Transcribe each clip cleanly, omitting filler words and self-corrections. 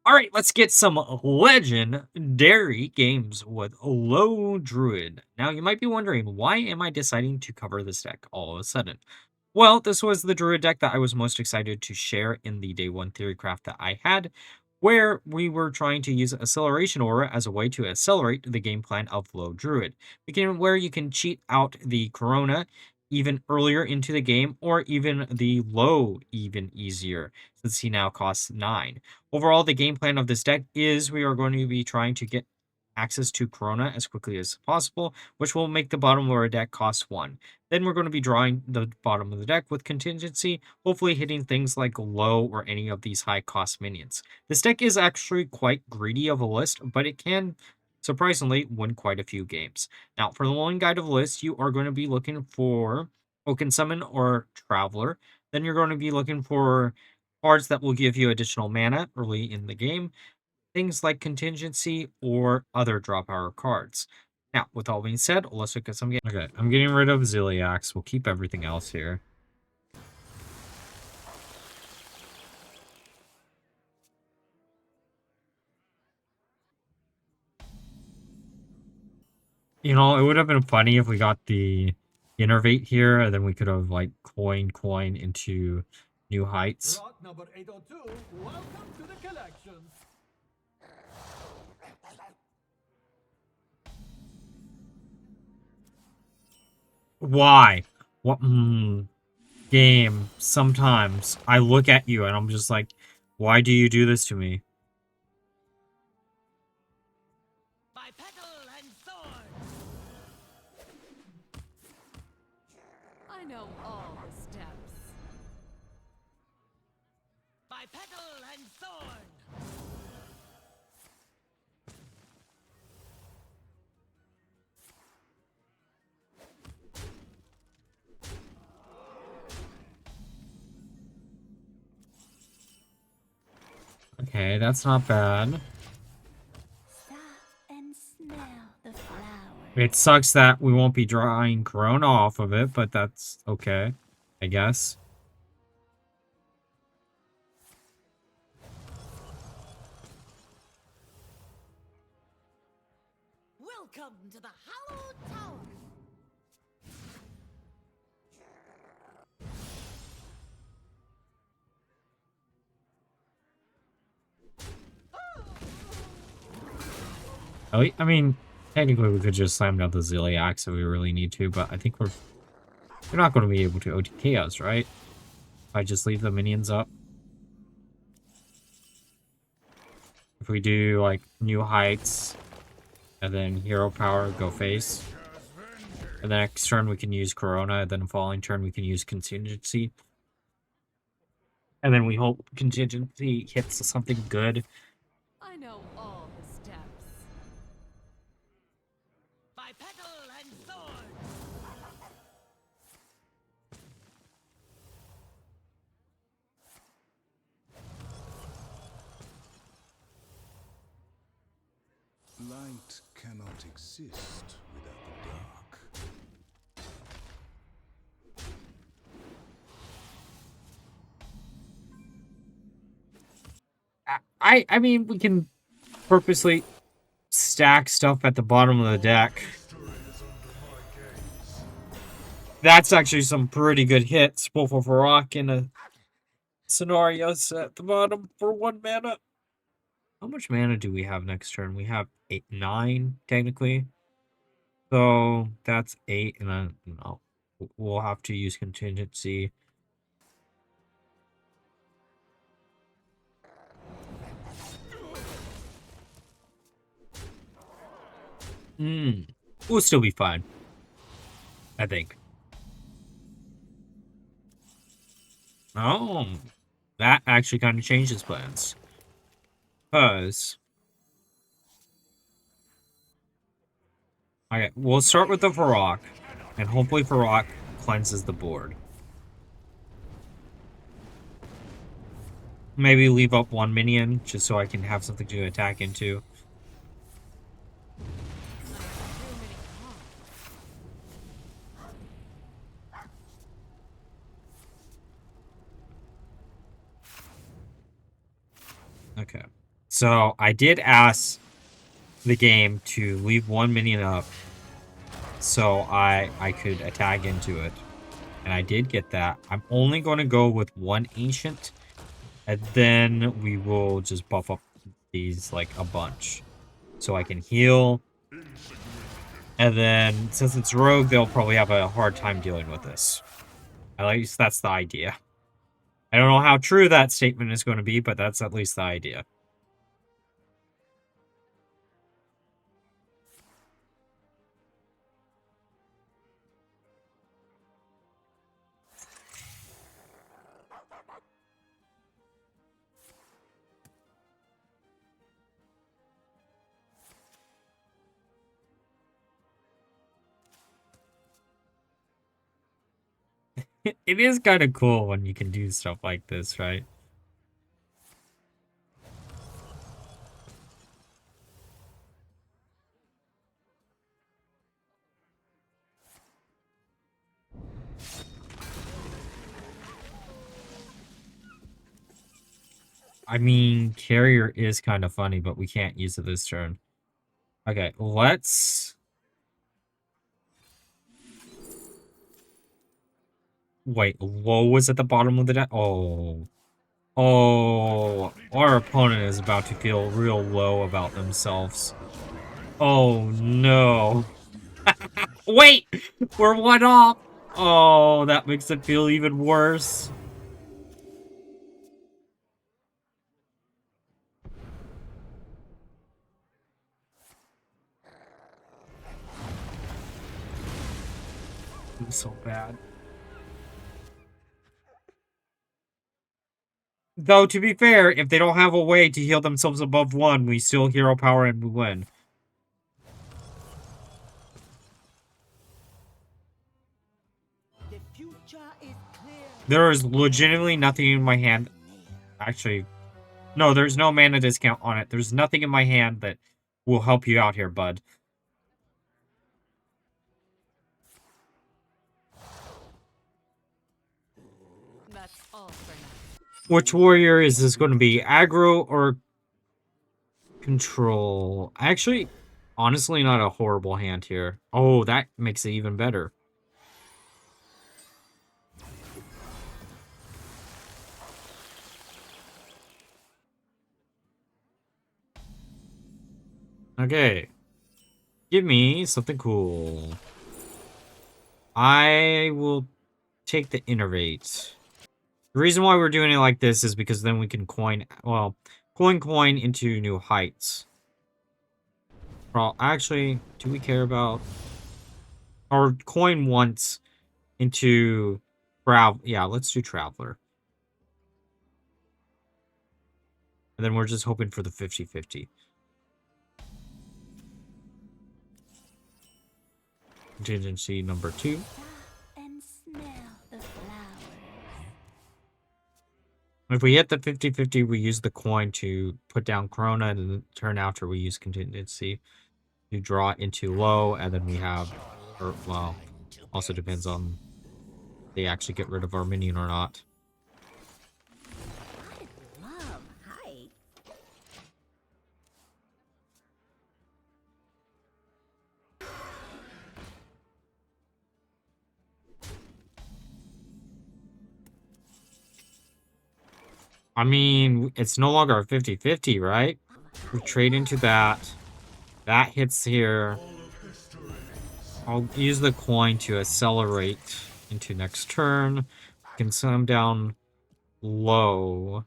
All right, let's get some legendary games with Loh Druid. Now, you might be wondering, why am I deciding to cover this deck all of a sudden? Well, this was the Druid deck that I was most excited to share in the day one theory craft that I had, where we were trying to use Acceleration Aura as a way to accelerate the game plan of Loh Druid, where you can cheat out the Corona even earlier into the game, or even the Loh even easier, since he now costs 9. Overall, the game plan of this deck is we are going to be trying to get access to Corona as quickly as possible, which will make the bottom of our deck cost 1. Then we're going to be drawing the bottom of the deck with Contingency, hopefully hitting things like Loh or any of these high cost minions. This deck is actually quite greedy of a list, but it can surprisingly win quite a few games. Now, for the one guide of list, you are going to be looking for Token Summon or Traveler. Then you're going to be looking for cards that will give you additional mana early in the game, things like Contingency or other draw power cards. Now, with all being said, let's look at some games. Okay, I'm getting rid of Ziliax. We'll keep everything else here. You know, it would have been funny if we got the Innervate here, and then we could have, like, coin into New Heights. Rock number 802, welcome to the collection. Why? What? Game, sometimes I look at you and I'm just like, why do you do this to me? By petal and sword. I know all the steps. By petal and sword. Okay, that's not bad. Stop and smell the flowers. It sucks that we won't be drawing Corona off of it, but that's okay, I guess. Welcome to the Hallowed Tower. I mean, technically we could just slam down the Ziliax if we really need to, but I think we're not going to be able to OTK us, right? If I just leave the minions up. If we do, like, New Heights, and then Hero Power, go face. And the next turn we can use Corona, and then the following turn we can use Contingency. And then we hope Contingency hits something good. I know all the steps. By petal and sword. Light cannot exist without the dark. I mean, we can purposely stack stuff at the bottom of the deck. That's actually some pretty good hits. Both of Fyrakken and a scenarios at the bottom for 1 mana. How much mana do we have next turn? We have 9, technically. So that's 8, and then no, we'll have to use Contingency. We'll still be fine, I think. Oh, that actually kind of changes plans. Because... Okay, we'll start with the Fyrakken, and hopefully Fyrakken cleanses the board. Maybe leave up 1 minion, just so I can have something to attack into. Okay. So I did ask the game to leave one minion up so I could attack into it. And I did get that. I'm only going to go with one ancient. And then we will just buff up these like a bunch. So I can heal. And then since it's rogue, they'll probably have a hard time dealing with this. At least that's the idea. I don't know how true that statement is going to be, but that's at least the idea. It is kind of cool when you can do stuff like this, right? I mean, carrier is kind of funny, but we can't use it this turn. Okay, let's... Wait, Loh was at the bottom of the deck? Oh. Oh, our opponent is about to feel real low about themselves. Oh, no. Wait! We're one off! Oh, that makes it feel even worse. It's so bad. Though, to be fair, if they don't have a way to heal themselves above 1, we still hero power and we win. The future is clear. There is legitimately nothing in my hand. Actually, no, there's no mana discount on it. There's nothing in my hand that will help you out here, bud. That's all for now. Which warrior is this going to be? Aggro or control? Actually, honestly, not a horrible hand here. Oh, that makes it even better. Okay. Give me something cool. I will take the Innervate. The reason why we're doing it like this is because then we can coin, well, coin into new heights. Well, actually, do we care about... Or coin once into... Yeah, let's do Traveler. And then we're just hoping for the 50-50. Contingency number 2. And smell the flowers. If we hit the 50-50, we use the coin to put down Corona, and then turn after we use contingency to draw into Loh, and then we have, or, well, also depends on if they actually get rid of our minion or not. I love height. I mean, it's no longer a 50-50, right? We trade into that. That hits here. I'll use the coin to accelerate into next turn. We can slam down Loh.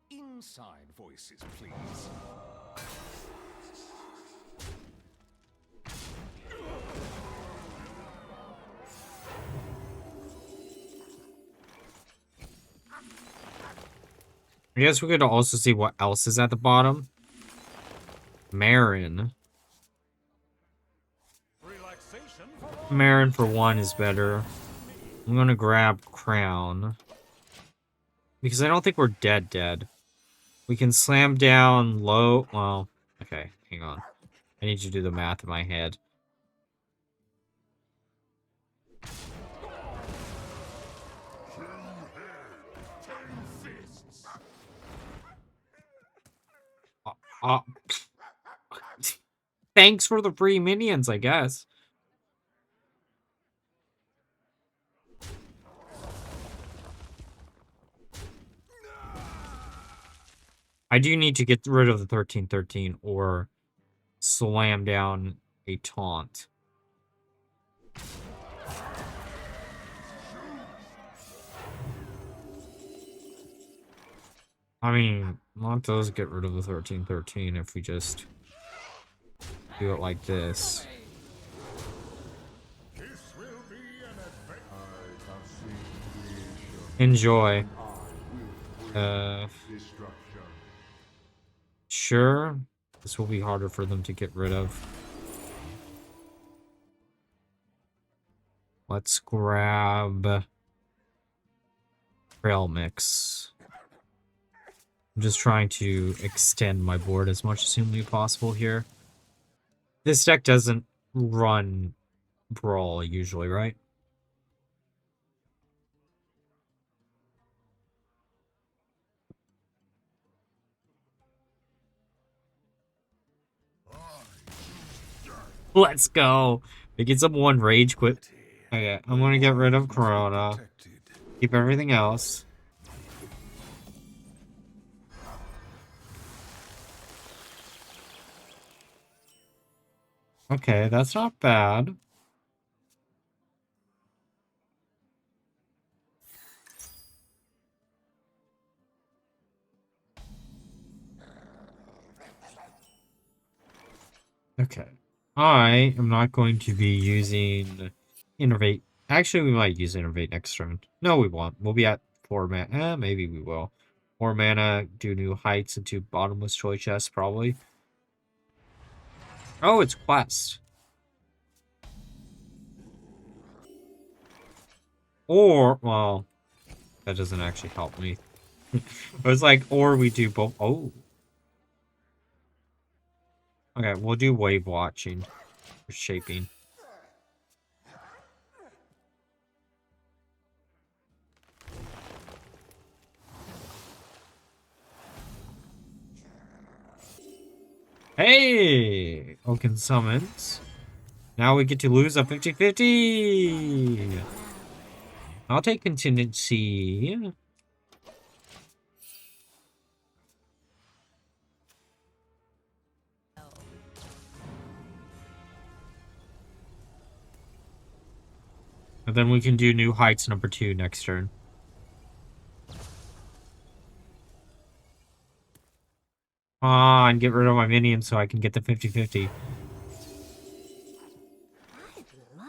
Inside voices, please. I guess we could also see what else is at the bottom. Marin. Marin for 1 is better. I'm gonna grab Crown. Because I don't think we're dead. We can slam down Loh. Well, okay, hang on. I need to do the math in my head. Uh, thanks for the free minions, I guess. I do need to get rid of the 1313 or slam down a taunt. I mean, that does get rid of the 1313 if we just do it like this. Enjoy. Sure. This will be harder for them to get rid of. Let's grab Trail Mix. I'm just trying to extend my board as much as humanly possible here. This deck doesn't run Brawl usually, right? Let's go. We get some one Ragequit. Okay, I'm gonna get rid of Corona. Keep everything else. Okay, that's not bad. Okay. I am not going to be using Innervate. Actually, we might use Innervate next turn. No, we won't. We'll be at 4 mana. Maybe we will. 4 mana, do new heights into bottomless toy chests, probably. Oh, it's Quest. Or, well, that doesn't actually help me. I was like, or we do both. Oh. Okay, we'll do wave watching. Or shaping. Hey! Oaken summons. Now we get to lose a 50-50! I'll take contingency. And then we can do new heights number 2 next turn. Ah, and get rid of my minions so I can get the 50-50.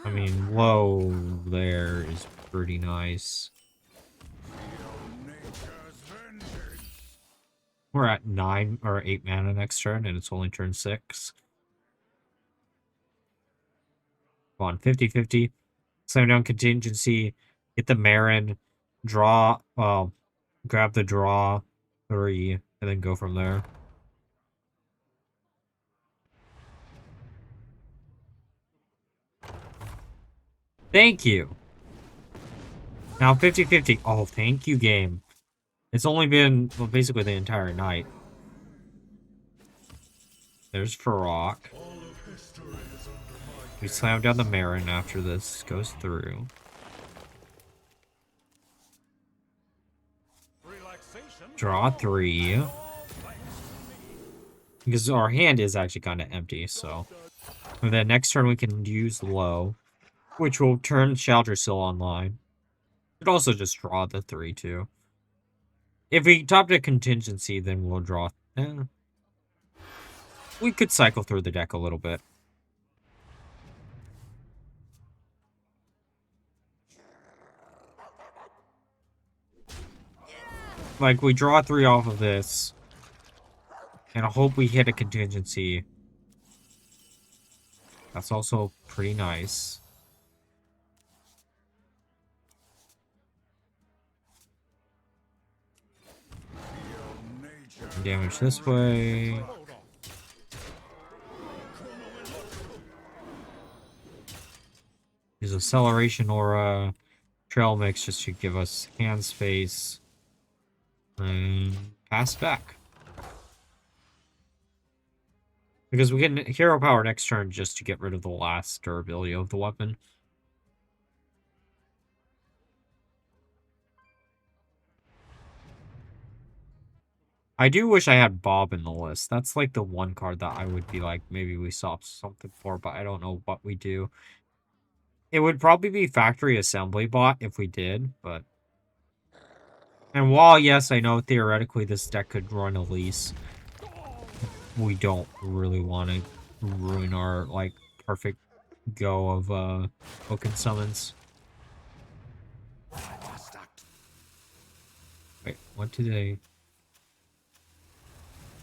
I mean, Loh there is pretty nice. We're at 9 or 8 mana next turn, and it's only turn 6. Come on, 50-50. Slam down contingency. Get the Marin. Draw. Grab the draw 3, and then go from there. Thank you. Now 50-50. Oh, thank you, game. It's only been, well, basically the entire night. There's Fyrakken. We slam down the Marin after this goes through. Draw 3. Because our hand is actually kind of empty, so. And then next turn we can use Loh, which will turn Shaldrasil online. Could also just draw the 3 too. If we top a contingency, then we'll draw. We could cycle through the deck a little bit. Like, we draw 3 off of this. And I hope we hit a contingency. That's also pretty nice. Damage this way. Use Acceleration Aura. Trail Mix just to give us hand space. And pass back. Because we can hero power next turn just to get rid of the last durability of the weapon. I do wish I had Bob in the list. That's like the one card that I would be like, maybe we swap something for, but I don't know what we do. It would probably be Factory Assembly Bot if we did, but... And while, yes, I know theoretically this deck could run Elise, we don't really want to ruin our, like, perfect go of, token summons. Wait, what did they...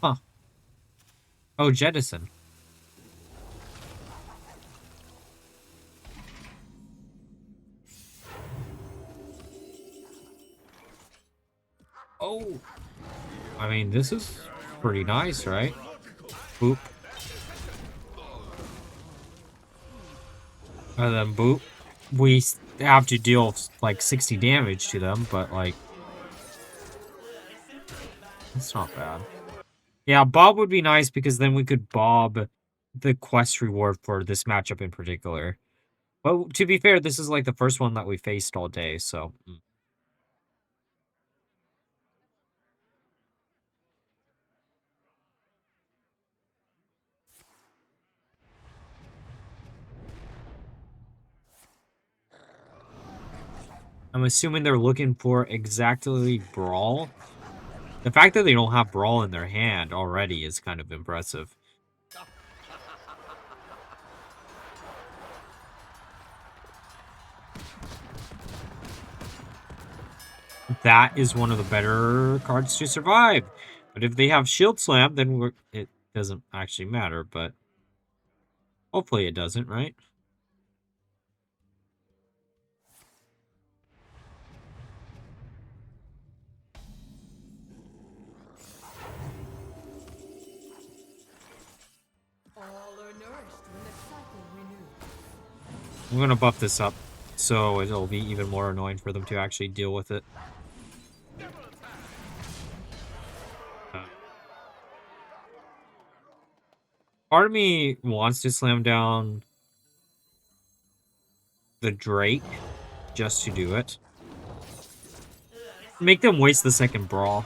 Huh. Oh, Jettison. Oh! I mean, this is pretty nice, right? Boop. And then boop. We have to deal, like, 60 damage to them, but, like... It's not bad. Yeah, Bob would be nice because then we could Bob the quest reward for this matchup in particular. But to be fair, this is like the first one that we faced all day, so... I'm assuming they're looking for exactly Brawl. The fact that they don't have Brawl in their hand already is kind of impressive. That is one of the better cards to survive. But if they have Shield Slam, then it doesn't actually matter, but... Hopefully it doesn't, right? I'm gonna buff this up, so it'll be even more annoying for them to actually deal with it. Part of me wants to slam down the Drake just to do it. Make them waste the second Brawl.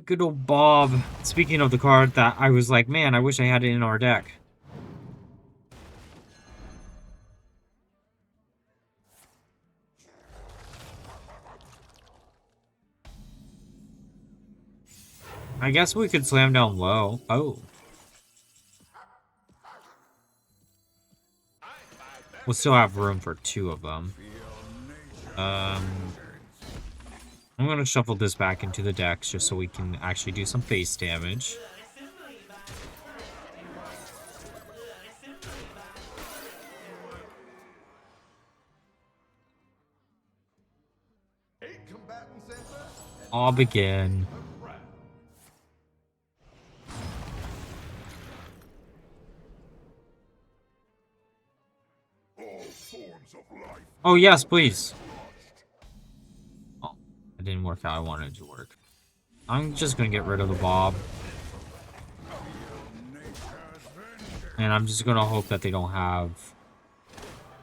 Good old Bob. Speaking of the card that I was like, man, I wish I had it in our deck. I guess we could slam down low. Oh. We'll still have room for two of them. I'm gonna shuffle this back into the decks just so we can actually do some face damage. I'll begin. Oh, yes, please. Oh, it didn't work how I wanted it to work. I'm just gonna get rid of the Bob. And I'm just gonna hope that they don't have...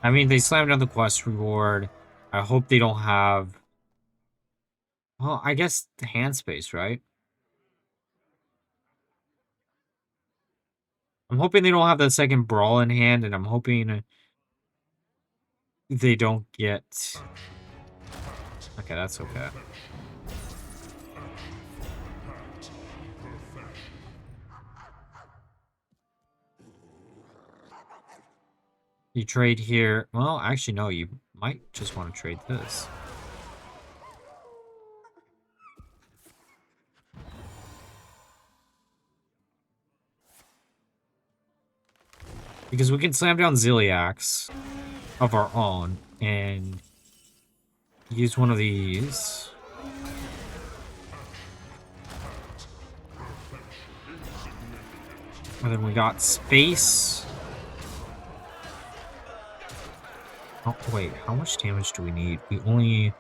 I mean, they slammed down the quest reward. I hope they don't have... Well, I guess the hand space, right? I'm hoping they don't have the second Brawl in hand, and I'm hoping they don't get... Okay, that's okay. You trade here. Well, actually, no, you might just want to trade this. Because we can slam down Zilliax of our own and use one of these. And then we got space. Oh, wait, how much damage do we need? We only...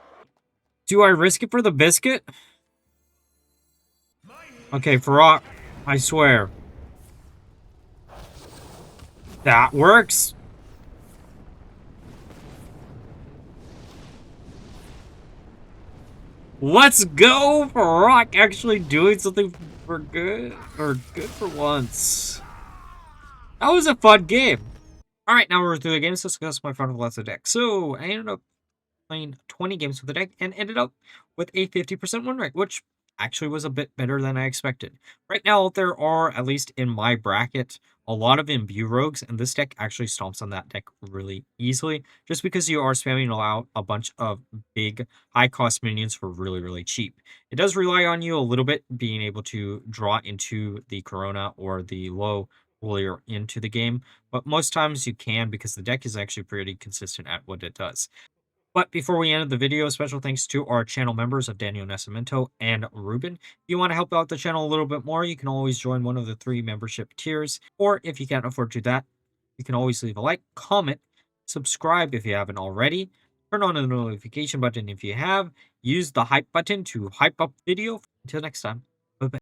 Do I risk it for the biscuit? Okay, Fyrakken, I swear. That works. Let's go, Fyrakken actually doing something for good, or good for once. That was a fun game. Alright, now we're through the game, so let's discuss my front of lots of deck. So, I ended up playing 20 games with the deck and ended up with a 50% win rate, which actually was a bit better than I expected. Right now, there are, at least in my bracket, a lot of Imbue rogues, and this deck actually stomps on that deck really easily, just because you are spamming out a bunch of big, high-cost minions for really, really cheap. It does rely on you a little bit being able to draw into the Corona or the Loh earlier into the game, but most times you can because the deck is actually pretty consistent at what it does. But before we end the video, special thanks to our channel members of Daniel Nascimento and Ruben. If you want to help out the channel a little bit more, you can always join one of the 3 membership tiers. Or if you can't afford to do that, you can always leave a like, comment, subscribe if you haven't already, turn on the notification button if you have, use the hype button to hype up the video. Until next time.